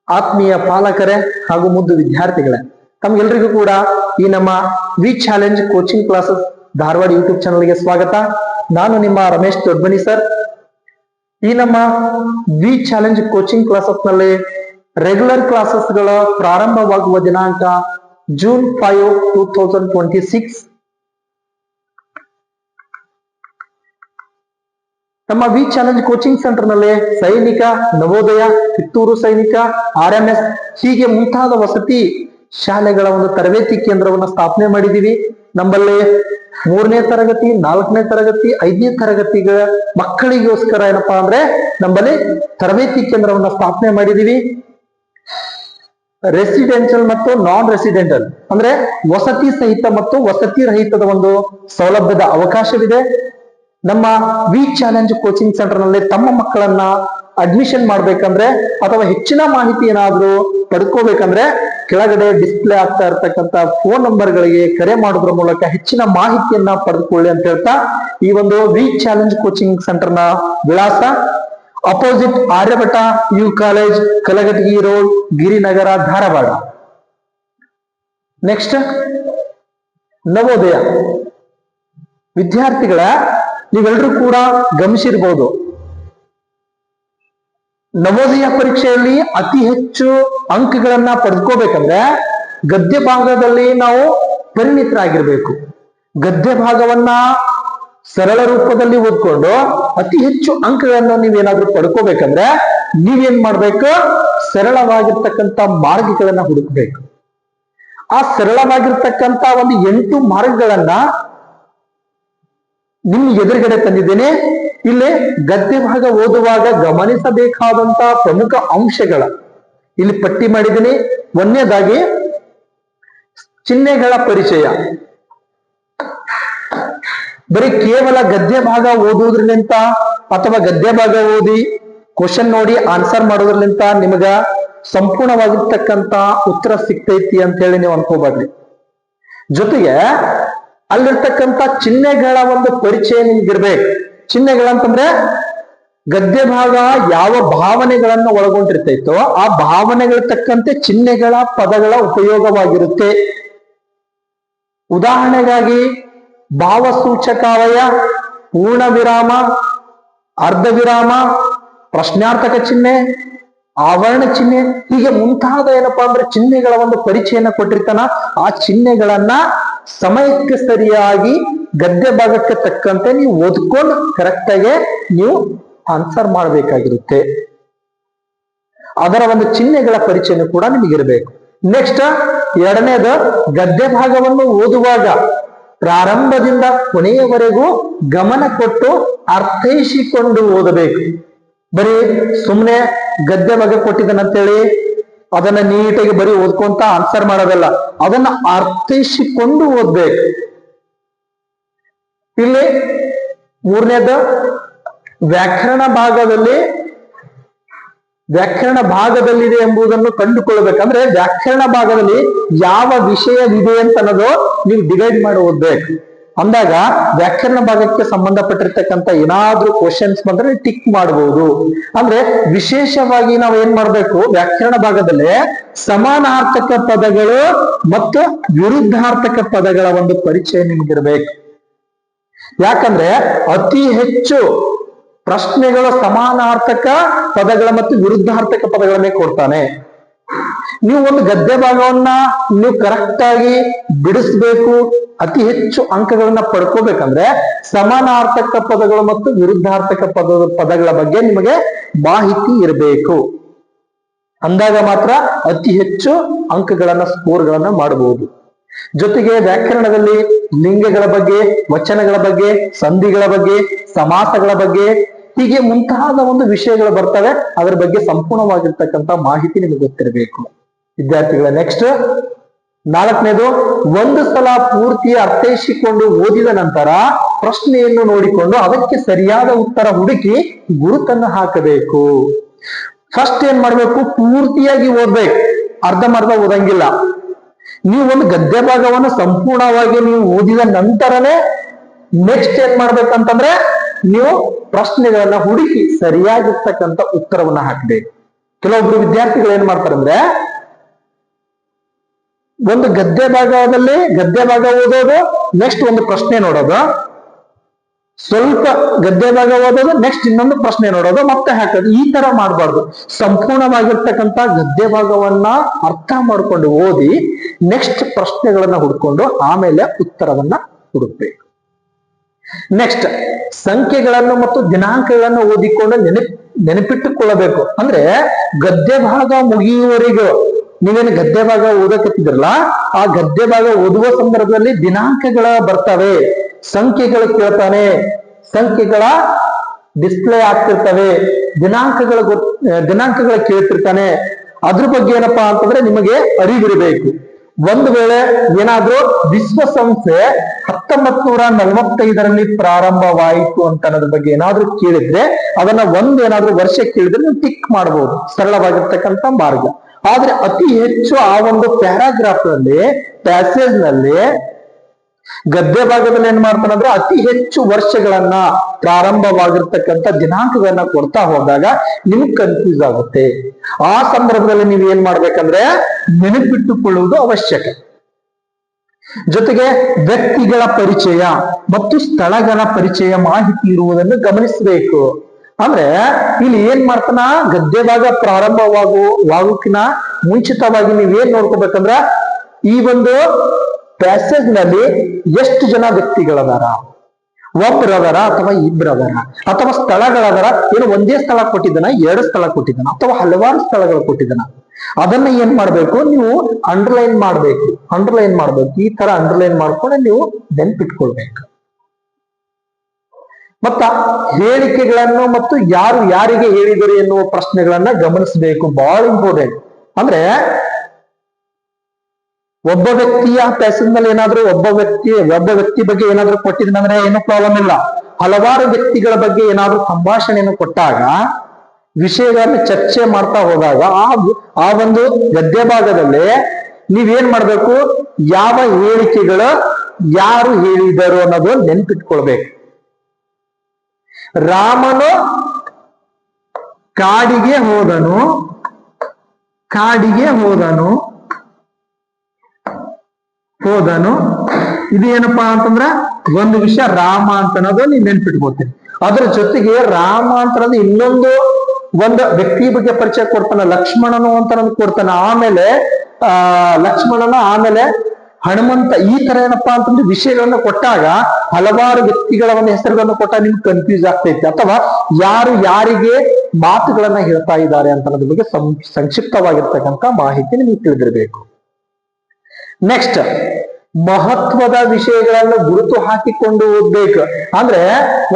ಆತ್ಮೀಯ ಪಾಲಕರೇ ಹಾಗೂ ಮುದ್ದು ವಿದ್ಯಾರ್ಥಿಗಳೇ, ತಮ್ಗೆಲ್ರಿಗೂ ಕೂಡ ಈ ನಮ್ಮ V challenge coaching classes Dharwad YouTube ಚಾನಲ್ಗೆ ಸ್ವಾಗತ. ನಾನು ನಿಮ್ಮ ರಮೇಶ್ ದೊಡ್ಬನಿ ಸರ್. ಈ ನಮ್ಮ ವಿ ಚಾಲೆಂಜ್ ಕೋಚಿಂಗ್ ಕ್ಲಾಸಸ್ ನಲ್ಲಿ ರೆಗ್ಯುಲರ್ ಕ್ಲಾಸಸ್ ಗಳ ಪ್ರಾರಂಭವಾಗುವ ದಿನಾಂಕ ಜೂನ್ 5, 2026. ನಮ್ಮ ವಿ ಚಾಲೆಂಜ್ ಕೋಚಿಂಗ್ ಸೆಂಟರ್ ನಲ್ಲಿ ಸೈನಿಕ, ನವೋದಯ, ಕಿತ್ತೂರು ಸೈನಿಕ, RMS ಹೀಗೆ ಮುಂತಾದ ವಸತಿ ಶಾಲೆಗಳ ಒಂದು ತರಬೇತಿ ಕೇಂದ್ರವನ್ನು ಸ್ಥಾಪನೆ ಮಾಡಿದೀವಿ. ನಮ್ಮಲ್ಲಿ 3ನೇ ತರಗತಿ, 4ನೇ ತರಗತಿ, 5ನೇ ತರಗತಿಗಳ ಮಕ್ಕಳಿಗೋಸ್ಕರ ಏನಪ್ಪಾ ಅಂದ್ರೆ ನಮ್ಮಲ್ಲಿ ತರಬೇತಿ ಕೇಂದ್ರವನ್ನ ಸ್ಥಾಪನೆ ಮಾಡಿದೀವಿ. ರೆಸಿಡೆನ್ಷಿಯಲ್ ಮತ್ತು ನಾನ್ ರೆಸಿಡೆಂಟಲ್ ಅಂದ್ರೆ ವಸತಿ ಸಹಿತ ಮತ್ತು ವಸತಿ ರಹಿತದ ಒಂದು ಸೌಲಭ್ಯದ ಅವಕಾಶವಿದೆ. ನಮ್ಮ ವಿ ಚಾಲೆಂಜ್ ಕೋಚಿಂಗ್ ಸೆಂಟರ್ ನಲ್ಲಿ ತಮ್ಮ ಮಕ್ಕಳನ್ನ ಅಡ್ಮಿಷನ್ ಮಾಡ್ಬೇಕಂದ್ರೆ ಅಥವಾ ಹೆಚ್ಚಿನ ಮಾಹಿತಿ ಏನಾದ್ರೂ ಪಡ್ಕೋಬೇಕಂದ್ರೆ ಕೆಳಗಡೆ ಡಿಸ್ಪ್ಲೇ ಆಗ್ತಾ ಇರ್ತಕ್ಕಂತ ಫೋನ್ ನಂಬರ್ಗಳಿಗೆ ಕರೆ ಮಾಡೋದ್ರ ಮೂಲಕ ಹೆಚ್ಚಿನ ಮಾಹಿತಿಯನ್ನ ಪಡೆದುಕೊಳ್ಳಿ ಅಂತ ಹೇಳ್ತಾ, ಈ ಒಂದು ವಿ ಚಾಲೆಂಜ್ ಕೋಚಿಂಗ್ ಸೆಂಟರ್ ನ ವಿಳಾಸ opposite Aryabhata U college, Kalghatgi road, Girinagar, Dharwad. Next Navodaya ವಿದ್ಯಾರ್ಥಿಗಳ, ನೀವೆಲ್ಲರೂ ಕೂಡ ಗಮನಿಸಿರ್ಬೋದು, ನವೋದಯ ಪರೀಕ್ಷೆಯಲ್ಲಿ ಅತಿ ಹೆಚ್ಚು ಅಂಕಗಳನ್ನ ಪಡೆದುಕೋಬೇಕಂದ್ರೆ ಗದ್ಯ ಭಾಗದಲ್ಲಿ ನಾವು ಪರಿಣಿತರಾಗಿರ್ಬೇಕು. ಗದ್ಯ ಭಾಗವನ್ನ ಸರಳ ರೂಪದಲ್ಲಿ ಓದ್ಕೊಂಡು ಅತಿ ಹೆಚ್ಚು ಅಂಕಗಳನ್ನ ನೀವೇನಾದ್ರೂ ಪಡ್ಕೋಬೇಕಂದ್ರೆ ನೀವೇನ್ ಮಾಡ್ಬೇಕು, ಸರಳವಾಗಿರ್ತಕ್ಕಂಥ ಮಾರ್ಗಗಳನ್ನ ಹುಡುಕ್ಬೇಕು. ಆ ಸರಳವಾಗಿರ್ತಕ್ಕಂಥ ಒಂದು 8 ಮಾರ್ಗಗಳನ್ನ ನಿಮ್ ಎದುರುಗಡೆ ತಂದಿದ್ದೇನೆ. ಇಲ್ಲಿ ಗದ್ಯ ಭಾಗ ಓದುವಾಗ ಗಮನಿಸಬೇಕಾದಂತ ಪ್ರಮುಖ ಅಂಶಗಳ ಇಲ್ಲಿ ಪಟ್ಟಿ ಮಾಡಿದ್ದೀನಿ. 1ನೇದಾಗಿ ಚಿಹ್ನೆಗಳ ಪರಿಚಯ. ಬರೀ ಕೇವಲ ಗದ್ಯ ಭಾಗ ಓದುವುದ್ರಲಿಂತ ಅಥವಾ ಗದ್ಯ ಭಾಗ ಓದಿ ಕ್ವಶನ್ ನೋಡಿ ಆನ್ಸರ್ ಮಾಡೋದ್ರಲಿಂತ ನಿಮಗ ಸಂಪೂರ್ಣವಾಗಿರ್ತಕ್ಕಂತ ಉತ್ತರ ಸಿಗ್ತೈತಿ ಅಂತ ಹೇಳಿ ನೀವು ಅನ್ಕೋಬಾರ್ದು. ಜೊತೆಗೆ ಅಲ್ಲಿರ್ತಕ್ಕಂಥ ಚಿಹ್ನೆಗಳ ಒಂದು ಪರಿಚಯ ನಿಮ್ಗಿರ್ಬೇಕು. ಚಿಹ್ನೆಗಳಂತಂದ್ರೆ ಗದ್ಯ ಭಾಗ ಯಾವ ಭಾವನೆಗಳನ್ನ ಒಳಗೊಂಡಿರ್ತೈತೋ ಆ ಭಾವನೆಗಳ ತಕ್ಕಂತೆ ಚಿಹ್ನೆಗಳ ಪದಗಳ ಉಪಯೋಗವಾಗಿರುತ್ತೆ. ಉದಾಹರಣೆಗಾಗಿ ಭಾವಸೂಚಕಾವಯ, ಪೂರ್ಣ ವಿರಾಮ, ಅರ್ಧ ವಿರಾಮ, ಪ್ರಶ್ನಾರ್ಥಕ ಚಿಹ್ನೆ, ಆವರಣ ಚಿಹ್ನೆ ಹೀಗೆ ಮುಂತಾದ ಏನಪ್ಪಾ ಅಂದ್ರೆ ಚಿಹ್ನೆಗಳ ಒಂದು ಪರಿಚಯನ ಕೊಟ್ಟಿರ್ತಾನ. ಆ ಚಿಹ್ನೆಗಳನ್ನ ಸಮಯಕ್ಕೆ ಸರಿಯಾಗಿ ಗದ್ಯ ಭಾಗಕ್ಕೆ ತಕ್ಕಂತೆ ನೀವು ಓದ್ಕೊಂಡು ಕರೆಕ್ಟ್ ಆಗಿ ನೀವು ಆನ್ಸರ್ ಮಾಡಬೇಕಾಗಿರುತ್ತೆ. ಅದರ ಒಂದು ಚಿಹ್ನೆಗಳ ಪರಿಚಯನೂ ಕೂಡ ನಿಮಗಿರ್ಬೇಕು. ನೆಕ್ಸ್ಟ್ 2ನೇದು, ಗದ್ಯ ಭಾಗವನ್ನು ಓದುವಾಗ ಪ್ರಾರಂಭದಿಂದ ಕೊನೆಯವರೆಗೂ ಗಮನ ಕೊಟ್ಟು ಅರ್ಥೈಸಿಕೊಂಡು ಓದಬೇಕು. ಬರೀ ಸುಮ್ಮನೆ ಗದ್ಯ ಭಾಗ ಕೊಟ್ಟಿದ್ದಾನಂತೇಳಿ ಅದನ್ನ ನೀಟಾಗಿ ಬರೀ ಓದ್ಕೊಂತ ಆನ್ಸರ್ ಮಾಡೋದಲ್ಲ, ಅದನ್ನ ಅರ್ಥೈಸಿಕೊಂಡು ಓದ್ಬೇಕು. ಇಲ್ಲಿ 3ನೇದು, ವ್ಯಾಕರಣ ಭಾಗದಲ್ಲಿದೆ ಎಂಬುದನ್ನು ಕಂಡುಕೊಳ್ಬೇಕಂದ್ರೆ ವ್ಯಾಕರಣ ಭಾಗದಲ್ಲಿ ಯಾವ ವಿಷಯವಿದೆ ಅಂತ ಅನ್ನೋದು ನೀವು ಡಿವೈಡ್ ಮಾಡಿ ಓದ್ಬೇಕು. ಅಂದಾಗ ವ್ಯಾಕರಣ ಭಾಗಕ್ಕೆ ಸಂಬಂಧಪಟ್ಟಿರ್ತಕ್ಕಂಥ ಏನಾದ್ರೂ ಕ್ವಶನ್ಸ್ ಬಂದ್ರೆ ಟಿಕ್ ಮಾಡಬಹುದು. ಅಂದ್ರೆ ವಿಶೇಷವಾಗಿ ನಾವು ಏನ್ ಮಾಡ್ಬೇಕು, ವ್ಯಾಕರಣ ಭಾಗದಲ್ಲಿ ಸಮಾನಾರ್ಥಕ ಪದಗಳು ಮತ್ತು ವಿರುದ್ಧಾರ್ಥಕ ಪದಗಳ ಒಂದು ಪರಿಚಯ ನಿಮ್ಗಿರ್ಬೇಕು. ಯಾಕಂದ್ರೆ ಅತಿ ಹೆಚ್ಚು ಪ್ರಶ್ನೆಗಳು ಸಮಾನಾರ್ಥಕ ಪದಗಳ ಮತ್ತು ವಿರುದ್ಧಾರ್ಥಕ ಪದಗಳನ್ನೇ ಕೊಡ್ತಾನೆ. ನೀವು ಒಂದು ಗದ್ಯ ಭಾಗವನ್ನ ನೀವು ಕರೆಕ್ಟ್ ಆಗಿ ಬಿಡಿಸ್ಬೇಕು, ಅತಿ ಹೆಚ್ಚು ಅಂಕಗಳನ್ನ ಪಡ್ಕೋಬೇಕಂದ್ರೆ ಸಮಾನಾರ್ಥಕ ಪದಗಳು ಮತ್ತು ವಿರುದ್ಧಾರ್ಥಕ ಪದಗಳ ಬಗ್ಗೆ ನಿಮಗೆ ಮಾಹಿತಿ ಇರಬೇಕು. ಅಂದಾಗ ಮಾತ್ರ ಅತಿ ಹೆಚ್ಚು ಅಂಕಗಳನ್ನ ಸ್ಕೋರ್ಗಳನ್ನ ಮಾಡಬಹುದು. ಜೊತೆಗೆ ವ್ಯಾಕರಣದಲ್ಲಿ ಲಿಂಗಗಳ ಬಗ್ಗೆ, ವಚನಗಳ ಬಗ್ಗೆ, ಸಂಧಿಗಳ ಬಗ್ಗೆ, ಸಮಾಸಗಳ ಬಗ್ಗೆ ಹೀಗೆ ಮುಂತಾದ ಒಂದು ವಿಷಯಗಳು ಬರ್ತವೆ. ಅದರ ಬಗ್ಗೆ ಸಂಪೂರ್ಣವಾಗಿರ್ತಕ್ಕಂಥ ಮಾಹಿತಿ ನಿಮಗೆ ಗೊತ್ತಿರಬೇಕು ವಿದ್ಯಾರ್ಥಿಗಳ. ನೆಕ್ಸ್ಟ್ 4ನೇದು, ಒಂದು ಸಲ ಪೂರ್ತಿ ಅರ್ಥೈಸಿಕೊಂಡು ಓದಿದ ನಂತರ ಪ್ರಶ್ನೆಯನ್ನು ನೋಡಿಕೊಂಡು ಅದಕ್ಕೆ ಸರಿಯಾದ ಉತ್ತರ ಹುಡುಕಿ ಗುರುತನ್ನು ಹಾಕಬೇಕು. ಫಸ್ಟ್ ಏನ್ ಮಾಡ್ಬೇಕು, ಪೂರ್ತಿಯಾಗಿ ಓದ್ಬೇಕು, ಅರ್ಧಮರ್ಧ ಓದಂಗಿಲ್ಲ. ನೀವು ಒಂದು ಗದ್ಯ ಭಾಗವನ್ನು ಸಂಪೂರ್ಣವಾಗಿ ನೀವು ಓದಿದ ನಂತರನೇ ನೆಕ್ಸ್ಟ್ ಏನ್ ಮಾಡ್ಬೇಕಂತಂದ್ರೆ ನೀವು ಪ್ರಶ್ನೆಗಳನ್ನ ಹುಡುಕಿ ಸರಿಯಾಗಿರ್ತಕ್ಕಂಥ ಉತ್ತರವನ್ನ ಹಾಕಬೇಕು. ಕೆಲವೊಬ್ರು ವಿದ್ಯಾರ್ಥಿಗಳು ಏನ್ ಮಾಡ್ತಾರೆ ಅಂದ್ರೆ ಒಂದು ಗದ್ಯ ಭಾಗ ಓದೋದು, ನೆಕ್ಸ್ಟ್ ಒಂದು ಪ್ರಶ್ನೆ ನೋಡೋದು, ಸ್ವಲ್ಪ ಗದ್ಯ ಭಾಗ ಓದೋದು, ನೆಕ್ಸ್ಟ್ ಇನ್ನೊಂದು ಪ್ರಶ್ನೆ ನೋಡೋದು, ಮತ್ತೆ ಹಾಕೋದು. ಈ ತರ ಮಾಡಬಾರ್ದು. ಸಂಪೂರ್ಣವಾಗಿರ್ತಕ್ಕಂಥ ಗದ್ಯ ಭಾಗವನ್ನ ಅರ್ಥ ಮಾಡ್ಕೊಂಡು ಓದಿ ನೆಕ್ಸ್ಟ್ ಪ್ರಶ್ನೆಗಳನ್ನ ಹುಡ್ಕೊಂಡು ಆಮೇಲೆ ಉತ್ತರವನ್ನ ಹುಡುಕ್ಬೇಕು. ನೆಕ್ಸ್ಟ್ ಸಂಖ್ಯೆಗಳನ್ನು ಮತ್ತು ದಿನಾಂಕಗಳನ್ನು ಓದಿಕೊಂಡು ನೆನಪಿಟ್ಟುಕೊಳ್ಳಬೇಕು. ಅಂದ್ರೆ ಗದ್ಯ ಭಾಗ ಮುಗಿಯುವವರೆಗೂ ನೀವೇನು ಗದ್ಯ ಭಾಗ ಓದಕತ್ತಿದ್ರಲ್ಲ, ಆ ಗದ್ಯ ಭಾಗ ಓದುವ ಸಂದರ್ಭದಲ್ಲಿ ದಿನಾಂಕಗಳ ಬರ್ತವೆ, ಸಂಖ್ಯೆಗಳು ಕೇಳ್ತಾನೆ, ಸಂಖ್ಯೆಗಳ ಡಿಸ್ಪ್ಲೇ ಆಗ್ತಿರ್ತವೆ, ದಿನಾಂಕಗಳ ಕೇಳ್ತಿರ್ತಾನೆ. ಅದ್ರ ಬಗ್ಗೆ ಏನಪ್ಪಾ ಅಂತಂದ್ರೆ ನಿಮಗೆ ಅರಿವಿರಬೇಕು. ಒಂದು ವೇಳೆ ಏನಾದ್ರೂ ವಿಶ್ವಸಂಸ್ಥೆ 1945ರಲ್ಲಿ ಪ್ರಾರಂಭವಾಯಿತು ಅಂತ ಅನ್ನೋದ್ರ ಬಗ್ಗೆ ಏನಾದ್ರೂ ಕೇಳಿದ್ರೆ ಅದನ್ನ ಏನಾದ್ರೂ ವರ್ಷ ಕೇಳಿದ್ರೆ ನೀವು ಟಿಕ್ ಮಾಡಬಹುದು, ಸರಳವಾಗಿರ್ತಕ್ಕಂಥ ಮಾರ್ಗ. ಆದ್ರೆ ಅತಿ ಹೆಚ್ಚು ಆ ಒಂದು ಪ್ಯಾರಾಗ್ರಾಫ್ ನಲ್ಲಿ, ಪ್ಯಾಸೇಜ್ ನಲ್ಲಿ, ಗದ್ಯ ಭಾಗದಲ್ಲಿ ಏನ್ ಮಾಡ್ತಾನೆ ಅಂದ್ರೆ ಅತಿ ಹೆಚ್ಚು ವರ್ಷಗಳನ್ನ, ಪ್ರಾರಂಭವಾಗಿರ್ತಕ್ಕಂಥ ದಿನಾಂಕಗಳನ್ನ ಕೊಡ್ತಾ ಹೋದಾಗ ನಿಮ್ಗೆ ಕನ್ಫ್ಯೂಸ್ ಆಗುತ್ತೆ. ಆ ಸಂದರ್ಭದಲ್ಲಿ ನೀವು ಏನ್ ಮಾಡ್ಬೇಕಂದ್ರೆ ನೆನಪಿಟ್ಟುಕೊಳ್ಳುವುದು ಅವಶ್ಯಕ. ಜೊತೆಗೆ ವ್ಯಕ್ತಿಗಳ ಪರಿಚಯ ಮತ್ತು ಸ್ಥಳಗಳ ಪರಿಚಯ ಮಾಹಿತಿ ಇರುವುದನ್ನು ಗಮನಿಸಬೇಕು. ಅಂದ್ರೆ ಇಲ್ಲಿ ಏನ್ ಮಾಡ್ತಾನ, ಗದ್ಯ ಭಾಗ ಪ್ರಾರಂಭವಾಗುವಕ್ಕಿನ ಮುಂಚಿತವಾಗಿ ನೀವೇನ್ ನೋಡ್ಕೋಬೇಕಂದ್ರ ಈ ಒಂದು ಪ್ಯಾಸೇಜ್ ನಲ್ಲಿ ಎಷ್ಟು ಜನ ವ್ಯಕ್ತಿಗಳದಾರ, ಒಬ್ರದಾರ ಅಥವಾ ಇಬ್ರದಾರ, ಅಥವಾ ಸ್ಥಳಗಳದಾರ, ಏನು ಒಂದೇ ಸ್ಥಳ ಕೊಟ್ಟಿದ್ದಾನ, 2 ಸ್ಥಳ ಕೊಟ್ಟಿದ್ದಾನ, ಅಥವಾ ಹಲವಾರು ಸ್ಥಳಗಳು ಕೊಟ್ಟಿದ್ದಾನ. ಅದನ್ನ ಏನ್ ಮಾಡ್ಬೇಕು, ನೀವು ಅಂಡರ್ಲೈನ್ ಮಾಡ್ಬೇಕು. ಈ ತರ ಅಂಡರ್ಲೈನ್ ಮಾಡ್ಕೊಂಡು ನೀವು ನೆನ್ಪಿಟ್ಕೊಳ್ಬೇಕು. ಮತ್ತ ಹೇಳಿಕೆಗಳನ್ನು ಮತ್ತು ಯಾರು ಯಾರಿಗೆ ಹೇಳಿದರು ಎನ್ನುವ ಪ್ರಶ್ನೆಗಳನ್ನ ಗಮನಿಸಬೇಕು. ಬಹಳ ಇಂಪಾರ್ಟೆಂಟ್. ಅಂದ್ರೆ ಒಬ್ಬ ವ್ಯಕ್ತಿಯ ಪ್ಯಾಸೇಜ್ ನಲ್ಲಿ ಏನಾದ್ರೂ ಒಬ್ಬ ವ್ಯಕ್ತಿ ಬಗ್ಗೆ ಏನಾದ್ರೂ ಕೊಟ್ಟಿದ್ರೆ ಏನು ಪ್ರಾಬ್ಲಮ್ ಇಲ್ಲ. ಹಲವಾರು ವ್ಯಕ್ತಿಗಳ ಬಗ್ಗೆ ಏನಾದ್ರೂ ಸಂಭಾಷಣೆಯನ್ನು ಕೊಟ್ಟಾಗ, ವಿಷಯಗಳನ್ನು ಚರ್ಚೆ ಮಾಡ್ತಾ ಹೋದಾಗ ಆ ಒಂದು ಗದ್ಯ ಭಾಗದಲ್ಲಿ ನೀವೇನ್ ಮಾಡ್ಬೇಕು, ಯಾವ ಹೇಳಿಕೆಗಳು ಯಾರು ಹೇಳಿದರು ಅನ್ನೋದು ನೆನ್ಪಿಟ್ಕೊಳ್ಬೇಕು. ರಾಮನು ಕಾಡಿಗೆ ಹೋದನು ಇದು ಏನಪ್ಪಾ ಅಂತಂದ್ರ ಒಂದು ವಿಷಯ ರಾಮ ಅಂತ ಅನ್ನೋದು ನೀವು ನೆನ್ಪಿಟ್ಕೋತೀರಿ. ಅದ್ರ ಜೊತೆಗೆ ರಾಮ ಅಂತ ಇನ್ನೊಂದು ಒಂದು ವ್ಯಕ್ತಿ ಬಗ್ಗೆ ಪರಿಚಯ ಕೊಡ್ತಾನೆ, ಲಕ್ಷ್ಮಣನು ಅಂತ ಕೊಡ್ತಾನೆ. ಆಮೇಲೆ ಲಕ್ಷ್ಮಣನ, ಆಮೇಲೆ ಹನುಮಂತ. ಈ ತರ ಏನಪ್ಪಾ ಅಂತಂದ್ರೆ ವಿಷಯಗಳನ್ನ ಕೊಟ್ಟಾಗ ಹಲವಾರು ವ್ಯಕ್ತಿಗಳ ಒಂದು ಹೆಸರುಗಳನ್ನು ಕೊಟ್ಟಾಗ ನಿಮ್ಗೆ ಕನ್ಫ್ಯೂಸ್ ಆಗ್ತೈತಿ, ಅಥವಾ ಯಾರು ಯಾರಿಗೆ ಮಾತುಗಳನ್ನ ಹೇಳ್ತಾ ಇದ್ದಾರೆ ಅಂತ ಅನ್ನೋದ್ರ ಬಗ್ಗೆ ಸಂಕ್ಷಿಪ್ತವಾಗಿರ್ತಕ್ಕಂಥ ಮಾಹಿತಿ ನಿಮಗೆ ತಿಳಿದಿರಬೇಕು. ನೆಕ್ಸ್ಟ್, ಮಹತ್ವದ ವಿಷಯಗಳನ್ನು ಗುರುತು ಹಾಕಿಕೊಂಡು ಓದ್ಬೇಕು. ಅಂದ್ರೆ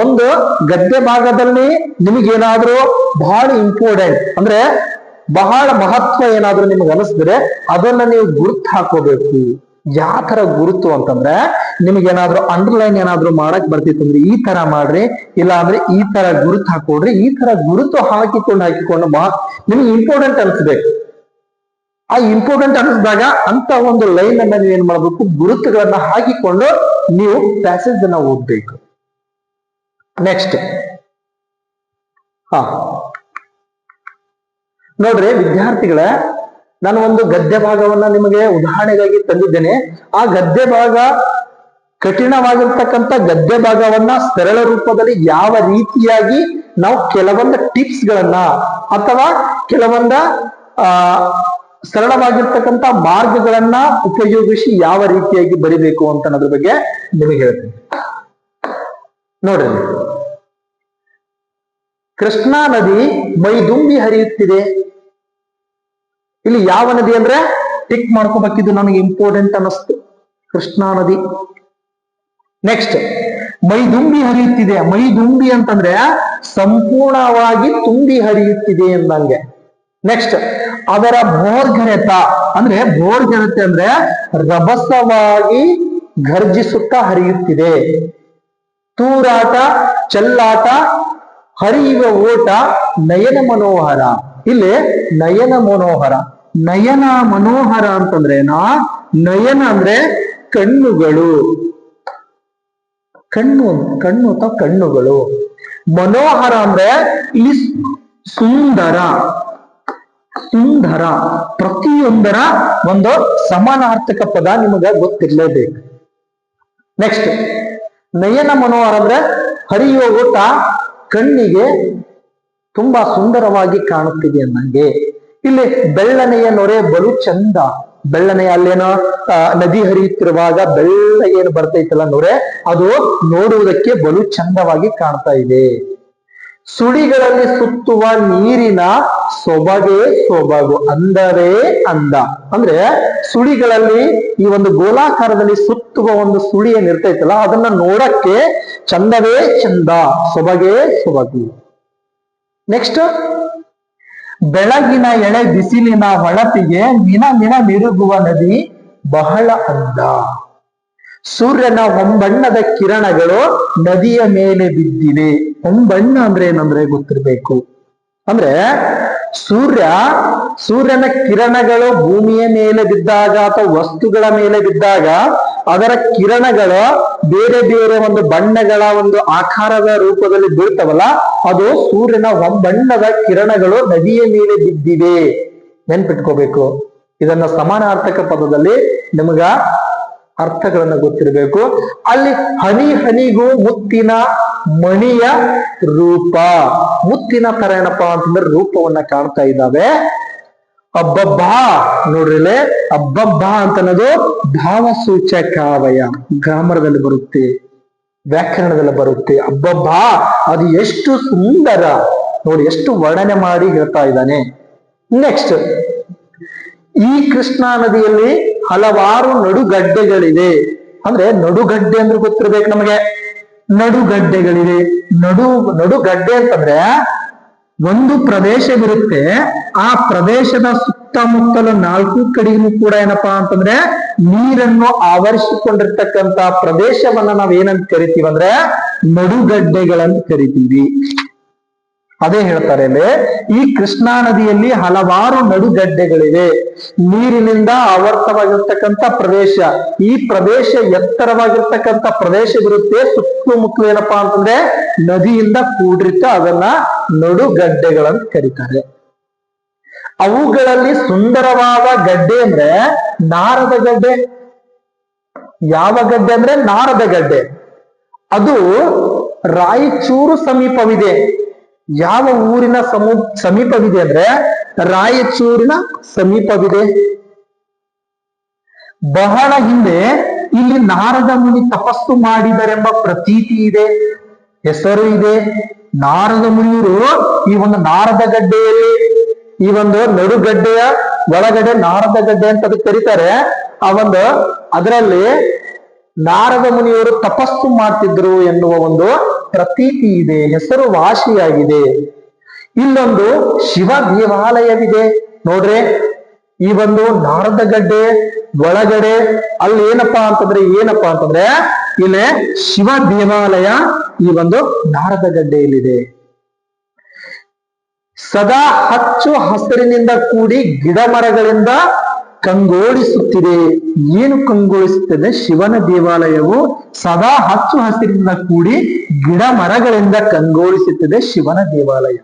ಒಂದು ಗದ್ಯ ಭಾಗದಲ್ಲಿ ನಿಮಗೇನಾದ್ರೂ ಬಹಳ ಇಂಪಾರ್ಟೆಂಟ್ ಅಂದ್ರೆ ಬಹಳ ಮಹತ್ವ ಏನಾದ್ರೂ ನಿಮ್ಗೆ ಅನಿಸಿದ್ರೆ ಅದನ್ನ ನೀವು ಗುರುತು ಹಾಕೋಬೇಕು. ಯಾವ ತರ ಗುರುತು ಅಂತಂದ್ರೆ, ನಿಮ್ಗೇನಾದ್ರೂ ಅಂಡರ್ಲೈನ್ ಏನಾದ್ರೂ ಮಾಡಕ್ ಬರ್ತಿತ್ತು ಅಂದ್ರೆ ಈ ತರ ಮಾಡ್ರಿ, ಇಲ್ಲ ಅಂದ್ರೆ ಈ ತರ ಗುರುತು ಹಾಕೊಡ್ರಿ. ಈ ತರ ಗುರುತು ಹಾಕಿಕೊಂಡು ನಿಮ್ಗೆ ಇಂಪಾರ್ಟೆಂಟ್ ಅನ್ಸ್ಬೇಕು. ಆ ಇಂಪಾರ್ಟೆಂಟ್ ಅನಿಸಿದಾಗ ಅಂತ ಒಂದು ಲೈನ್ ಅನ್ನ ನೀವೇನ್ ಮಾಡ್ಬೇಕು, ಗುರುತುಗಳನ್ನ ಹಾಕಿಕೊಂಡು ನೀವು ಪ್ಯಾಸೇಜ್ ಅನ್ನ ಓದ್ಬೇಕು. ನೆಕ್ಸ್ಟ್, ನೋಡ್ರಿ ವಿದ್ಯಾರ್ಥಿಗಳೇ, ನಾನು ಒಂದು ಗದ್ಯ ಭಾಗವನ್ನ ನಿಮಗೆ ಉದಾಹರಣೆಗಾಗಿ ತಂದಿದ್ದೇನೆ. ಆ ಗದ್ಯ ಭಾಗ ಕಠಿಣವಾಗಿರ್ತಕ್ಕಂಥ ಗದ್ಯ ಭಾಗವನ್ನ ಸರಳ ರೂಪದಲ್ಲಿ ಯಾವ ರೀತಿಯಾಗಿ ನಾವು ಕೆಲವೊಂದು ಟಿಪ್ಸ್ ಗಳನ್ನ ಅಥವಾ ಕೆಲವೊಂದ ಸರಳವಾಗಿರ್ತಕ್ಕಂಥ ಮಾರ್ಗಗಳನ್ನ ಉಪಯೋಗಿಸಿ ಯಾವ ರೀತಿಯಾಗಿ ಬರಿಬೇಕು ಅಂತ ಅನ್ನೋದ್ರ ಬಗ್ಗೆ ನಿಮಗೆ ಹೇಳ್ತೀನಿ. ನೋಡ್ರಿ, ಕೃಷ್ಣಾ ನದಿ ಮೈದುಂಬಿ ಹರಿಯುತ್ತಿದೆ. ಇಲ್ಲಿ ಯಾವ ನದಿ ಅಂದ್ರೆ ಟಿಕ್ ಮಾಡ್ಕೋಬೇಕಿದ್ದು ನನಗೆ ಇಂಪಾರ್ಟೆಂಟ್ ಅನ್ನಿಸ್ತು, ಕೃಷ್ಣಾ ನದಿ. ನೆಕ್ಸ್ಟ್, ಮೈದುಂಬಿ ಹರಿಯುತ್ತಿದೆ. ಮೈದುಂಬಿ ಅಂತಂದ್ರೆ ಸಂಪೂರ್ಣವಾಗಿ ತುಂಬಿ ಹರಿಯುತ್ತಿದೆ ಎಂದಂಗೆ. ನೆಕ್ಸ್ಟ್, ಅದರ ಭೋರ್ಗರೆತ ಅಂದ್ರೆ ರಭಸವಾಗಿ ಘರ್ಜಿಸುತ್ತಾ ಹರಿಯುತ್ತಿದೆ. ತೂರಾಟ, ಚೆಲ್ಲಾಟ, ಹರಿಯುವ ಓಟ, ನಯನ ಮನೋಹರ. ಇಲ್ಲಿ ನಯನ ಮನೋಹರ ಅಂತಂದ್ರೆ ನಯನ ಅಂದ್ರೆ ಕಣ್ಣುಗಳು, ಕಣ್ಣು ಅಥವಾ ಕಣ್ಣುಗಳು. ಮನೋಹರ ಅಂದ್ರೆ ಇಲ್ಲಿ ಸುಂದರ, ಸುಂದರ, ಪ್ರತಿಯೊಂದರ ಒಂದು ಸಮಾನಾರ್ಥಕ ಪದ ನಿಮಗ ಗೊತ್ತಿರ್ಲೇಬೇಕು. ನೆಕ್ಸ್ಟ್, ನಯನ ಮನೋಹರ ಅಂದ್ರೆ ಹರಿಯುವ ಊಟ ಕಣ್ಣಿಗೆ ತುಂಬಾ ಸುಂದರವಾಗಿ ಕಾಣುತ್ತಿದೆ ಅನ್ನಂಗೆ. ಇಲ್ಲಿ ಬೆಳ್ಳನೆಯ ನೊರೆ ಬಲು ಚಂದ. ಬೆಳ್ಳನೆಯ ಅಲ್ಲೇನೋ ನದಿ ಹರಿಯುತ್ತಿರುವಾಗ ಬೆಳ್ಳಗೇನು ಬರ್ತೈತಲ್ಲ ನೊರೆ, ಅದು ನೋಡುವುದಕ್ಕೆ ಬಲು ಚಂದವಾಗಿ ಕಾಣ್ತಾ ಇದೆ. ಸುಳಿಗಳಲ್ಲಿ ಸುತ್ತುವ ನೀರಿನ ಸೊಬಗೆ ಸೊಬಗು, ಅಂದವೇ ಅಂದ. ಅಂದ್ರೆ ಸುಳಿಗಳಲ್ಲಿ ಈ ಒಂದು ಗೋಲಾಕಾರದಲ್ಲಿ ಸುತ್ತುವ ಒಂದು ಸುಳಿ ಏನಿರ್ತೈತಲ್ಲ ಅದನ್ನ ನೋಡಕ್ಕೆ ಚಂದವೇ ಚಂದ, ಸೊಬಗೆ ಸೊಬಗು. ನೆಕ್ಸ್ಟ್, ಬೆಳಗಿನ ಎಳೆ ಬಿಸಿಲಿನ ಹೊಳಪಿಗೆ ಮಿನ ಮಿನ ಮಿರುಗುವ ನದಿ ಬಹಳ ಅಂದ. ಸೂರ್ಯನ ಹೊಂಬಣ್ಣದ ಕಿರಣಗಳು ನದಿಯ ಮೇಲೆ ಬಿದ್ದಿವೆ. ಹೊಂಬಣ್ಣ ಅಂದ್ರೆ ಏನಂದ್ರೆ ಗೊತ್ತಿರ್ಬೇಕು. ಅಂದ್ರೆ ಸೂರ್ಯನ ಕಿರಣಗಳು ಭೂಮಿಯ ಮೇಲೆ ಬಿದ್ದಾಗ ಅಥವಾ ವಸ್ತುಗಳ ಮೇಲೆ ಬಿದ್ದಾಗ ಅದರ ಕಿರಣಗಳು ಬೇರೆ ಬೇರೆ ಒಂದು ಬಣ್ಣಗಳ ಒಂದು ಆಕಾರದ ರೂಪದಲ್ಲಿ ಬೀಳ್ತವಲ್ಲ, ಅದು ಸೂರ್ಯನ ಹೊಂಬಣ್ಣದ ಕಿರಣಗಳು ನದಿಯ ಮೇಲೆ ಬಿದ್ದಿವೆ. ನೆನ್ಪಿಟ್ಕೋಬೇಕು. ಇದನ್ನ ಸಮಾನಾರ್ಥಕ ಪದದಲ್ಲಿ ನಿಮಗ ಅರ್ಥಗಳನ್ನ ಗೊತ್ತಿರಬೇಕು. ಅಲ್ಲಿ ಹನಿ ಹನಿಗೂ ಮುತ್ತಿನ ಮಣಿಯ ರೂಪ, ಮುತ್ತಿನ ತರ ಏನಪ್ಪಾ ಅಂತಂದ್ರೆ ರೂಪವನ್ನ ಕಾಣ್ತಾ ಇದ್ದಾವೆ. ಅಬ್ಬಬ್ಬಾ ನೋಡ್ರಿಲೆ, ಅಬ್ಬಬ್ಬಾ ಅಂತ ಅನ್ನೋದು ಭಾವಸೂಚಕಾವಯ, ಗ್ರಾಮರದಲ್ಲಿ ಬರುತ್ತೆ, ವ್ಯಾಕರಣದಲ್ಲಿ ಬರುತ್ತೆ. ಅಬ್ಬಬ್ಬಾ ಅದು ಎಷ್ಟು ಸುಂದರ ನೋಡಿ, ಎಷ್ಟು ವರ್ಣನೆ ಮಾಡಿ ಹೇಳ್ತಾ ಇದ್ದಾನೆ. ನೆಕ್ಸ್ಟ್, ಈ ಕೃಷ್ಣಾ ನದಿಯಲ್ಲಿ ಹಲವಾರು ನಡುಗಡ್ಡೆಗಳಿವೆ. ಅಂದ್ರೆ ನಡುಗಡ್ಡೆ ಅಂದ್ರೆ ಗೊತ್ತಿರ್ಬೇಕು ನಮಗೆ. ನಡುಗಡ್ಡೆಗಳಿವೆ. ನಡುಗಡ್ಡೆ ಅಂತಂದ್ರೆ ಒಂದು ಪ್ರದೇಶವಿರುತ್ತೆ, ಆ ಪ್ರದೇಶದ ಸುತ್ತಮುತ್ತಲು ನಾಲ್ಕು ಕಡೆಗೂ ಕೂಡ ಏನಪ್ಪಾ ಅಂತಂದ್ರೆ ನೀರನ್ನು ಆವರಿಸಿಕೊಂಡಿರ್ತಕ್ಕಂತ ಪ್ರದೇಶವನ್ನ ನಾವ್ ಏನಂತ ಕರಿತೀವಿ ಅಂದ್ರೆ ನಡುಗಡ್ಡೆಗಳಂತ ಕರಿತೀವಿ. ಅದೇ ಹೇಳ್ತಾರೆ ಇಲ್ಲಿ, ಈ ಕೃಷ್ಣಾ ನದಿಯಲ್ಲಿ ಹಲವಾರು ನಡುಗಡ್ಡೆಗಳಿವೆ. ನೀರಿನಿಂದ ಆವರ್ತವಾಗಿರ್ತಕ್ಕಂಥ ಪ್ರದೇಶ, ಈ ಪ್ರದೇಶ ಎತ್ತರವಾಗಿರ್ತಕ್ಕಂಥ ಪ್ರದೇಶವಿರುತ್ತೆ. ಸುತ್ತಮುತ್ತಲು ಏನಪ್ಪಾ ಅಂತಂದ್ರೆ ನದಿಯಿಂದ ಕೂಡಿರುತ್ತೆ, ಅದನ್ನ ನಡುಗಡ್ಡೆಗಳಂತ ಕರೀತಾರೆ. ಅವುಗಳಲ್ಲಿ ಸುಂದರವಾದ ಗಡ್ಡೆ ಅಂದ್ರೆ ನಾರದ ಗಡ್ಡೆ. ಯಾವ ಗಡ್ಡೆ ಅಂದ್ರೆ ನಾರದ ಗಡ್ಡೆ. ಅದು ರಾಯಚೂರು ಸಮೀಪವಿದೆ. ಯಾವ ಊರಿನ ಸಮೀಪವಿದೆ ಅಂದ್ರೆ ರಾಯಚೂರಿನ ಸಮೀಪವಿದೆ. ಬಹಳ ಹಿಂದೆ ಇಲ್ಲಿ ನಾರದ ಮುನಿ ತಪಸ್ಸು ಮಾಡಿದರೆಂಬ ಪ್ರತೀತಿ ಇದೆ, ಹೆಸರು ಇದೆ. ನಾರದ ಮುನಿಯವರು ಈ ಒಂದು ನಾರದ ಗಡ್ಡೆಯಲ್ಲಿ, ಈ ಒಂದು ನಡುಗಡ್ಡೆಯ ಒಳಗಡೆ ನಾರದ ಗಡ್ಡೆ ಅಂತ ಅದಕ್ಕೆ ಕರೀತಾರೆ. ಆ ಒಂದು ಅದರಲ್ಲಿ ನಾರದ ಮುನಿಯವರು ತಪಸ್ಸು ಮಾಡ್ತಿದ್ರು ಎನ್ನುವ ಒಂದು ಪ್ರತೀತಿ ಇದೆ, ಹೆಸರು ವಾಸಿಯಾಗಿದೆ. ಇಲ್ಲೊಂದು ಶಿವ ದೇವಾಲಯವಿದೆ ನೋಡ್ರಿ. ಈ ಒಂದು ನಾರದ ಗಡ್ಡೆ ಒಳಗಡೆ ಅಲ್ಲಿ ಏನಪ್ಪಾ ಅಂತಂದ್ರೆ ಇಲ್ಲಿ ಶಿವ ದೇವಾಲಯ ಈ ಒಂದು ನಾರದ ಗಡ್ಡೆಯಲ್ಲಿದೆ. ಸದಾ ಹಚ್ಚು ಹಸಿರಿನಿಂದ ಕೂಡಿ ಗಿಡ ಮರಗಳಿಂದ ಕಂಗೊಳಿಸುತ್ತಿದೆ. ಏನು ಕಂಗೊಳಿಸುತ್ತದೆ? ಶಿವನ ದೇವಾಲಯವು ಸದಾ ಹಚ್ಚು ಹಸಿರಿನಿಂದ ಕೂಡಿ ಗಿಡ ಮರಗಳಿಂದ ಕಂಗೊಳಿಸುತ್ತದೆ ಶಿವನ ದೇವಾಲಯ.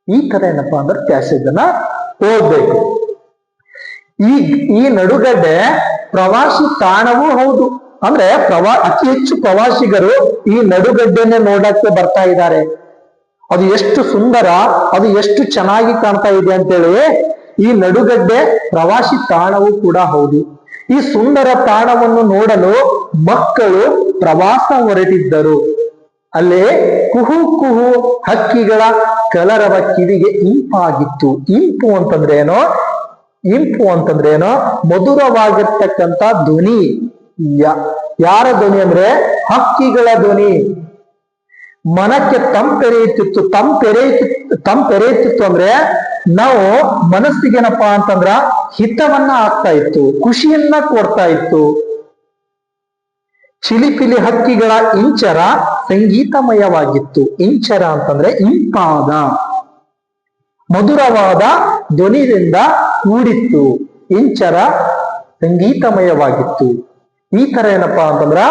ಈ ತರ ಏನಪ್ಪಾ ಅಂದ್ರೆ ಪ್ಯಾಸೇಜ್ ಅನ್ನ ಓದ್ಬೇಕು. ಈ ನಡುಗಡ್ಡೆ ಪ್ರವಾಸಿ ತಾಣವೂ ಹೌದು. ಅಂದ್ರೆ ಅತಿ ಹೆಚ್ಚು ಪ್ರವಾಸಿಗರು ಈ ನಡುಗಡ್ಡೆನೆ ನೋಡಕ್ಕೆ ಬರ್ತಾ ಇದ್ದಾರೆ. ಅದು ಎಷ್ಟು ಸುಂದರ, ಅದು ಎಷ್ಟು ಚೆನ್ನಾಗಿ ಕಾಣ್ತಾ ಇದೆ ಅಂತೇಳಿ ಈ ನಡುಗಡ್ಡೆ ಪ್ರವಾಸಿ ತಾಣವೂ ಕೂಡ ಹೌದು. ಈ ಸುಂದರ ತಾಣವನ್ನು ನೋಡಲು ಮಕ್ಕಳು ಪ್ರವಾಸ ಹೊರಟಿದ್ದರು. ಅಲ್ಲೇ ಕುಹು ಕುಹು ಹಕ್ಕಿಗಳ ಕಲರವ ಕಿವಿಗೆ ಇಂಪಾಗಿತ್ತು. ಇಂಪು ಅಂತಂದ್ರೆ ಏನೋ ಮಧುರವಾಗಿರ್ತಕ್ಕಂಥ ಧ್ವನಿ. ಯಾರ ಧ್ವನಿ ಅಂದ್ರೆ ಹಕ್ಕಿಗಳ ಧ್ವನಿ. ಮನಕ್ಕೆ ತಂಪೆರೆಯುತ್ತಿತ್ತು ಅಂದ್ರೆ ನಾವು ಮನಸ್ಸಿಗೇನಪ್ಪಾ ಅಂತಂದ್ರ ಹಿತವನ್ನ ಆಗ್ತಾ ಇತ್ತು, ಖುಷಿಯನ್ನ ಕೊಡ್ತಾ ಇತ್ತು. ಚಿಲಿಪಿಲಿ ಹಕ್ಕಿಗಳ ಇಂಚರ ಸಂಗೀತಮಯವಾಗಿತ್ತು. ಇಂಚರ ಅಂತಂದ್ರೆ ಇಂಪಾದ ಮಧುರವಾದ ಧ್ವನಿಯಿಂದ ಕೂಡಿತ್ತು. ಇಂಚರ ಸಂಗೀತಮಯವಾಗಿತ್ತು. ಈ ತರ ಏನಪ್ಪಾ ಅಂತಂದ್ರ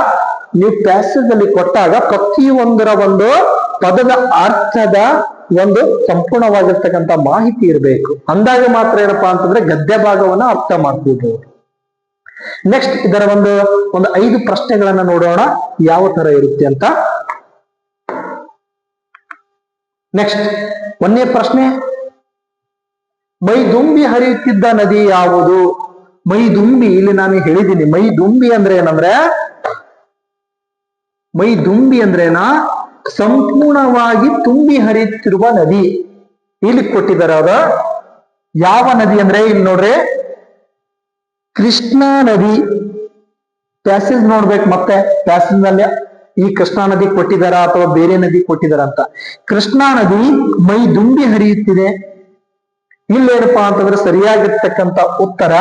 ನೀವು ಪ್ಯಾಸೇಜ್ ಅಲ್ಲಿ ಕೊಟ್ಟಾಗ ಪ್ರತಿಯೊಂದರ ಒಂದು ಪದದ ಅರ್ಥದ ಒಂದು ಸಂಪೂರ್ಣವಾಗಿರ್ತಕ್ಕಂಥ ಮಾಹಿತಿ ಇರಬೇಕು. ಅಂದಾಗ ಮಾತ್ರ ಏನಪ್ಪಾ ಅಂತಂದ್ರೆ ಗದ್ಯ ಭಾಗವನ್ನ ಅರ್ಥ ಮಾಡ್ಕೋಬಹುದು. ನೆಕ್ಸ್ಟ್ ಇದರ ಒಂದು 5 ಪ್ರಶ್ನೆಗಳನ್ನ ನೋಡೋಣ ಯಾವ ತರ ಇರುತ್ತೆ ಅಂತ. ನೆಕ್ಸ್ಟ್ 1ನೇ ಪ್ರಶ್ನೆ, ಮೈದುಂಬಿ ಹರಿಯುತ್ತಿದ್ದ ನದಿ ಯಾವುದು? ಮೈದುಂಬಿ, ಇಲ್ಲಿ ನಾನು ಹೇಳಿದ್ದೀನಿ ಮೈದುಂಬಿ ಅಂದ್ರೆ ಏನಂದ್ರೆ, ಮೈದುಂಬಿ ಅಂದ್ರೇನ ಸಂಪೂರ್ಣವಾಗಿ ತುಂಬಿ ಹರಿಯುತ್ತಿರುವ ನದಿ. ಇಲ್ಲಿ ಕೊಟ್ಟಿದ್ದಾರೆ ಅವರ ಯಾವ ನದಿ ಅಂದ್ರೆ, ಇಲ್ಲಿ ನೋಡ್ರಿ ಕೃಷ್ಣಾ ನದಿ. ಪ್ಯಾಸೇಜ್ ನೋಡ್ಬೇಕು, ಮತ್ತೆ ಪ್ಯಾಸೇಜ್ ನಲ್ಲಿ ಈ ಕೃಷ್ಣಾ ನದಿ ಕೊಟ್ಟಿದಾರ ಅಥವಾ ಬೇರೆ ನದಿ ಕೊಟ್ಟಿದಾರ ಅಂತ. ಕೃಷ್ಣಾ ನದಿ ಮೈದುಂಬಿ ಹರಿಯುತ್ತಿದೆ. ಇಲ್ಲೇನಪ್ಪಾ ಅಂತಂದ್ರೆ ಸರಿಯಾಗಿರ್ತಕ್ಕಂಥ ಉತ್ತರ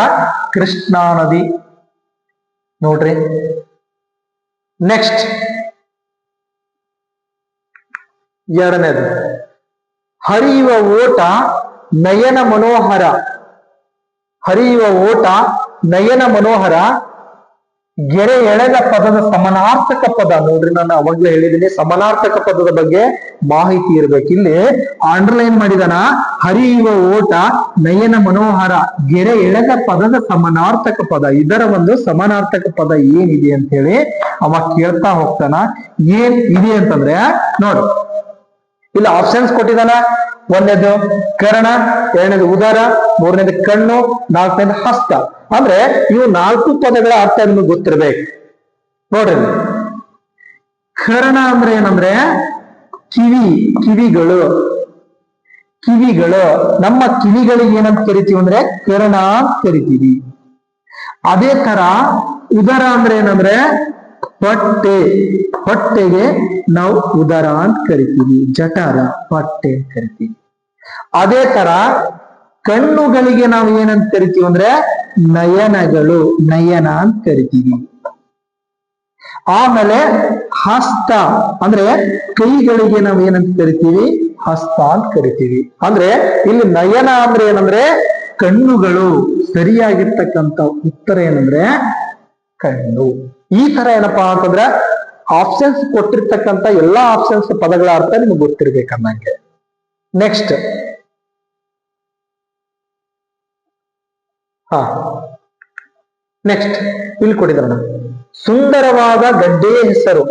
ಕೃಷ್ಣಾ ನದಿ ನೋಡ್ರಿ. ನೆಕ್ಸ್ಟ್ 2ನೇದು, ಹರಿಯುವ ಓಟ ನಯನ ಮನೋಹರ. ಹರಿಯುವ ಓಟ ನಯನ ಮನೋಹರ, ಗೆರೆ ಎಳೆದ ಪದದ ಸಮನಾರ್ಥಕ ಪದ. ನೋಡ್ರಿ, ನಾನು ಅವಾಗ್ಲೇ ಹೇಳಿದ್ದೀನಿ ಸಮನಾರ್ಥಕ ಪದದ ಬಗ್ಗೆ ಮಾಹಿತಿ ಇರ್ಬೇಕು. ಇಲ್ಲಿ ಅಂಡರ್ಲೈನ್ ಮಾಡಿದಾನ, ಹರಿಯುವ ಓಟ ನಯನ ಮನೋಹರ, ಗೆರೆ ಎಳೆದ ಪದದ ಸಮನಾರ್ಥಕ ಪದ. ಇದರ ಒಂದು ಸಮನಾರ್ಥಕ ಪದ ಏನಿದೆ ಅಂತ ಹೇಳಿ ಅವ ಕೇಳ್ತಾ ಹೋಗ್ತಾನ. ಏನ್ ಇದೆ ಅಂತಂದ್ರೆ ನೋಡು, ಇಲ್ಲಿ ಆಪ್ಷನ್ಸ್ ಕೊಟ್ಟಿದಾನ. 1ನೇದು ಕರ್ಣ, 2ನೇದು ಉದರ, 3ನೇದು ಕಣ್ಣು, 4ನೇದು ಹಸ್ತ. ಅಂದ್ರೆ ಇವು 4 ಪದಗಳ ಅರ್ಥ ನಿಮಗೆ ಗೊತ್ತಿರ್ಬೇಕು. ನೋಡ್ರಿ, ಕರ್ಣ ಅಂದ್ರೆ ಏನಂದ್ರೆ ಕಿವಿಗಳು. ಕಿವಿಗಳು, ನಮ್ಮ ಕಿವಿಗಳಿಗೆ ಏನಂತ ಕರಿತೀವಿ ಅಂದ್ರೆ ಕರ್ಣ ಅಂತ ಕರಿತೀವಿ. ಅದೇ ತರ ಉದರ ಅಂದ್ರೆ ಏನಂದ್ರೆ ಹೊಟ್ಟೆ. ಹೊಟ್ಟೆಗೆ ನಾವು ಉದರ ಅಂತ ಕರಿತೀವಿ, ಜಠರ, ಹೊಟ್ಟೆ ಅಂತ ಕರಿತೀವಿ. ಅದೇ ತರ ಕಣ್ಣುಗಳಿಗೆ ನಾವು ಏನಂತ ಕರಿತೀವಿ ಅಂದ್ರೆ ನಯನಗಳು, ನಯನ ಅಂತ ಕರಿತೀವಿ. ಆಮೇಲೆ ಹಸ್ತ ಅಂದ್ರೆ ಕೈಗಳಿಗೆ ನಾವು ಏನಂತ ಕರಿತೀವಿ, ಹಸ್ತ ಅಂತ ಕರಿತೀವಿ. ಅಂದ್ರೆ ಇಲ್ಲಿ ನಯನ ಅಂದ್ರೆ ಏನಂದ್ರೆ ಕಣ್ಣುಗಳು. ಸರಿಯಾಗಿರ್ತಕ್ಕಂಥ ಉತ್ತರ ಏನಂದ್ರೆ ಕಣ್ಣು. ಈ ತರ ಏನಪ್ಪಾ ಅಂತಂದ್ರೆ ಆಪ್ಷನ್ಸ್ ಕೊಟ್ಟಿರ್ತಕ್ಕಂಥ ಎಲ್ಲಾ ಆಪ್ಷನ್ಸ್ ಪದಗಳ ಅರ್ಥ ನಿಮ್ಗೆ ಗೊತ್ತಿರ್ಬೇಕನ್ನಂಗೆ. ನೆಕ್ಸ್ಟ್ ನೆಕ್ಸ್ಟ್ ಇಲ್ಲಿ ಕೊಟ್ಟಿದ್ದಾರೆ, ಸುಂದರವಾದ ಗಡ್ಡೆಯ ಹೆಸರು.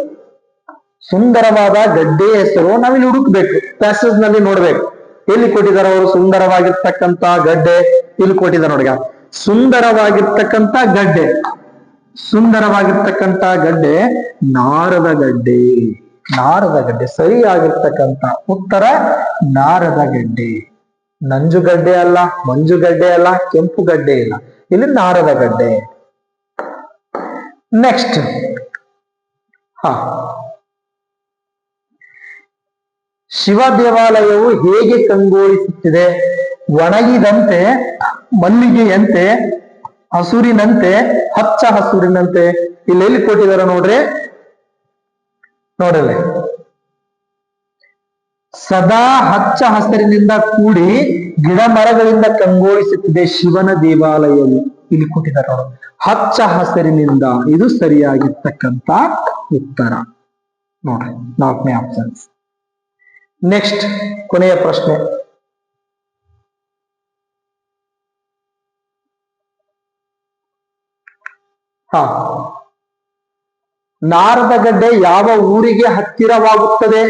ಸುಂದರವಾದ ಗಡ್ಡೆಯ ಹೆಸರು ನಾವಿಲ್ಲಿ ಹುಡುಕ್ಬೇಕು, ಪ್ಯಾಸೇಜ್ ನಲ್ಲಿ ನೋಡ್ಬೇಕು. ಎಲ್ಲಿ ಕೊಟ್ಟಿದ್ದಾರೆ ಅವರು ಸುಂದರವಾಗಿರ್ತಕ್ಕಂಥ ಗಡ್ಡೆ? ಇಲ್ಲಿ ಕೊಟ್ಟಿದ್ದಾರೆ ನೋಡಿ, ಸುಂದರವಾಗಿರ್ತಕ್ಕಂಥ ಗಡ್ಡೆ. ಸುಂದರವಾಗಿರ್ತಕ್ಕಂಥ ಗಡ್ಡೆ ನಾರದ ಗಡ್ಡೆ. ನಾರದ ಗಡ್ಡೆ ಸರಿಯಾಗಿರ್ತಕ್ಕಂಥ ಉತ್ತರ ನಾರದ ಗಡ್ಡೆ. ನಂಜುಗಡ್ಡೆ ಅಲ್ಲ, ಮಂಜುಗಡ್ಡೆ ಅಲ್ಲ, ಕೆಂಪು ಗಡ್ಡೆ ಇಲ್ಲ, ಇಲ್ಲಿ ನಾರದ ಗಡ್ಡೆ. ನೆಕ್ಸ್ಟ್ ಶಿವ ದೇವಾಲಯವು ಹೇಗೆ ಕಂಗೊಳಿಸುತ್ತಿದೆ? ಒಣಗಿದಂತೆ, ಮಲ್ಲಿಗೆಯಂತೆ, ಹಸುರಿನಂತೆ, ಹಚ್ಚ ಹಸುರಿನಂತೆ. ಇಲ್ಲಿ ಎಲ್ಲಿ ಕೊಟ್ಟಿದಾರ ನೋಡ್ರಿ, ನೋಡಲ್ಲ, ಸದಾ ಹಚ್ಚ ಹಸಿರಿನಿಂದ ಕೂಡಿ ಗಿಡ ಮರಗಳಿಂದ ಕಂಗೊಳಿಸುತ್ತಿದೆ ಶಿವನ ದೇವಾಲಯವು. ಇಲ್ಲಿ ಕೊಟ್ಟಿದ್ದಾರೆ ನೋಡು, ಹಚ್ಚ ಹಸಿರಿನಿಂದ. ಇದು ಸರಿಯಾಗಿರ್ತಕ್ಕಂಥ ಉತ್ತರ ನೋಡ್ರಿ, 4ನೇ ಆಪ್ಷನ್ಸ್. ನೆಕ್ಸ್ಟ್ ಕೊನೆಯ ಪ್ರಶ್ನೆ, ನಾರದ ಗಡ್ಡೆ ಯಾವ ಊರಿಗೆ ಹತ್ತಿರವಾಗುತ್ತದೆ?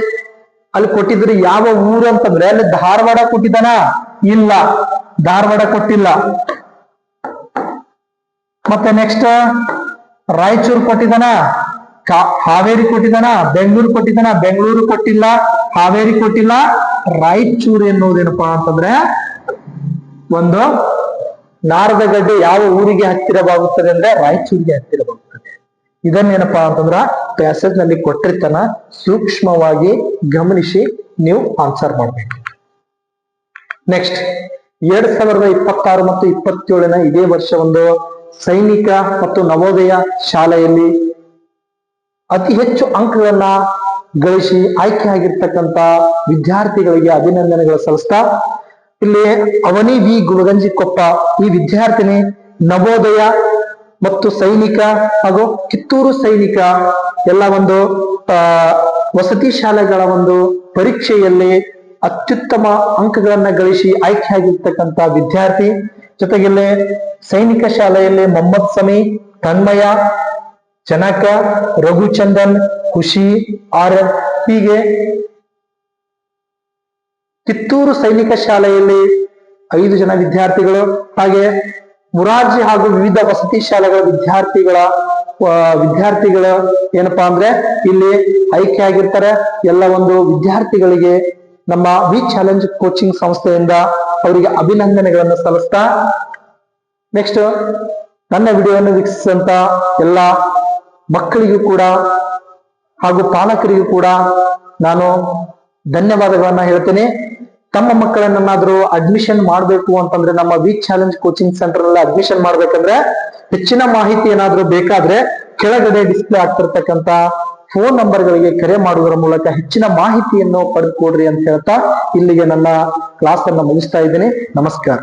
ಅಲ್ಲಿ ಕೊಟ್ಟಿದ್ರು ಯಾವ ಊರು ಅಂತಂದ್ರೆ ಅಲ್ಲಿ ಧಾರವಾಡ ಕೊಟ್ಟಿದ್ದಾನ? ಇಲ್ಲ, ಧಾರವಾಡ ಕೊಟ್ಟಿಲ್ಲ. ಮತ್ತೆ ನೆಕ್ಸ್ಟ್ ರಾಯಚೂರು ಕೊಟ್ಟಿದ್ದಾನ? ಹಾವೇರಿ ಕೊಟ್ಟಿದ್ದಾನ? ಬೆಂಗಳೂರು ಕೊಟ್ಟಿದ್ದಾನ? ಬೆಂಗಳೂರು ಕೊಟ್ಟಿಲ್ಲ, ಹಾವೇರಿ ಕೊಟ್ಟಿಲ್ಲ. ರಾಯಚೂರು ಎನ್ನುವುದೇನಪ್ಪಾ ಅಂತಂದ್ರೆ ಒಂದು ನಾರದ ಗಡ್ಡೆ ಯಾವ ಊರಿಗೆ ಹತ್ತಿರವಾಗುತ್ತದೆ ಅಂದ್ರೆ ರಾಯಚೂರಿಗೆ ಹತ್ತಿರವಾಗುತ್ತದೆ. ಇದನ್ನೇನಪ್ಪಾ ಅಂತಂದ್ರ ಪ್ಯಾಸೇಜ್ ನಲ್ಲಿ ಕೊಟ್ಟಿರ್ತಾನ, ಸೂಕ್ಷ್ಮವಾಗಿ ಗಮನಿಸಿ ನೀವು ಆನ್ಸರ್ ಮಾಡ್ಬೇಕು. ನೆಕ್ಸ್ಟ್ 2026 ಮತ್ತು 27ನ ಇದೇ ವರ್ಷ ಒಂದು ಸೈನಿಕ ಮತ್ತು ನವೋದಯ ಶಾಲೆಯಲ್ಲಿ ಅತಿ ಹೆಚ್ಚು ಅಂಕಗಳನ್ನ ಗಳಿಸಿ ಆಯ್ಕೆ ಆಗಿರ್ತಕ್ಕಂಥ ವಿದ್ಯಾರ್ಥಿಗಳಿಗೆ ಅಭಿನಂದನೆಗಳ ಸಲ್ಲಿಸ್ತಾ, ಇಲ್ಲಿ ಅವನಿ ವಿ ಗುಲಗಂಜಿ ಕೊಪ್ಪ ಈ ವಿದ್ಯಾರ್ಥಿನಿ ನವೋದಯ ಮತ್ತು ಸೈನಿಕ ಹಾಗೂ ಕಿತ್ತೂರು ಸೈನಿಕ ಎಲ್ಲ ಒಂದು ವಸತಿ ಶಾಲೆಗಳ ಒಂದು ಪರೀಕ್ಷೆಯಲ್ಲಿ ಅತ್ಯುತ್ತಮ ಅಂಕಗಳನ್ನ ಗಳಿಸಿ ಆಯ್ಕೆಯಾಗಿರ್ತಕ್ಕಂಥ ವಿದ್ಯಾರ್ಥಿ. ಜೊತೆಗೆ ಸೈನಿಕ ಶಾಲೆಯಲ್ಲಿ ಮೊಹಮ್ಮದ್ ಸಮಿ, ತನ್ಮಯ, ಜನಕ, ರಘುಚಂದನ್, ಖುಷಿ ಆರ್, ಹೀಗೆ ಕಿತ್ತೂರು ಸೈನಿಕ ಶಾಲೆಯಲ್ಲಿ 5 ಜನ ವಿದ್ಯಾರ್ಥಿಗಳು, ಹಾಗೆ ಮುರಾರ್ಜಿ ಹಾಗೂ ವಿವಿಧ ವಸತಿ ಶಾಲೆಗಳ ವಿದ್ಯಾರ್ಥಿಗಳ ಏನಪ್ಪಾ ಅಂದ್ರೆ ಇಲ್ಲಿ ಆಯ್ಕೆ ಆಗಿರ್ತಾರೆ. ಎಲ್ಲ ಒಂದು ವಿದ್ಯಾರ್ಥಿಗಳಿಗೆ ನಮ್ಮ ವಿ ಚಾಲೆಂಜ್ ಕೋಚಿಂಗ್ ಸಂಸ್ಥೆಯಿಂದ ಅವರಿಗೆ ಅಭಿನಂದನೆಗಳನ್ನು ಸಲ್ಲಿಸ್ತಾ, ನೆಕ್ಸ್ಟ್ ನನ್ನ ವಿಡಿಯೋವನ್ನು ವೀಕ್ಷಿಸಿದಂತ ಎಲ್ಲ ಮಕ್ಕಳಿಗೂ ಕೂಡ ಹಾಗೂ ಪಾಲಕರಿಗೂ ಕೂಡ ನಾನು ಧನ್ಯವಾದಗಳನ್ನ ಹೇಳ್ತೇನೆ. ತಮ್ಮ ಮಕ್ಕಳನ್ನಾದ್ರೂ ಅಡ್ಮಿಷನ್ ಮಾಡಬೇಕು ಅಂತಂದ್ರೆ ನಮ್ಮ ವಿ ಚಾಲೆಂಜ್ ಕೋಚಿಂಗ್ ಸೆಂಟರ್ ನಲ್ಲಿ ಅಡ್ಮಿಷನ್ ಮಾಡ್ಬೇಕಂದ್ರೆ ಹೆಚ್ಚಿನ ಮಾಹಿತಿ ಏನಾದ್ರೂ ಬೇಕಾದ್ರೆ ಕೆಳಗಡೆ ಡಿಸ್ಪ್ಲೇ ಆಗ್ತಿರ್ತಕ್ಕಂತ ಫೋನ್ ನಂಬರ್ಗಳಿಗೆ ಕರೆ ಮಾಡುವುದರ ಮೂಲಕ ಹೆಚ್ಚಿನ ಮಾಹಿತಿಯನ್ನು ಪಡೆದುಕೊಡ್ರಿ ಅಂತ ಹೇಳ್ತಾ ಇಲ್ಲಿಗೆ ನನ್ನ ಕ್ಲಾಸ್ ಅನ್ನ ಮುಗಿಸ್ತಾ ಇದ್ದೀನಿ. ನಮಸ್ಕಾರ.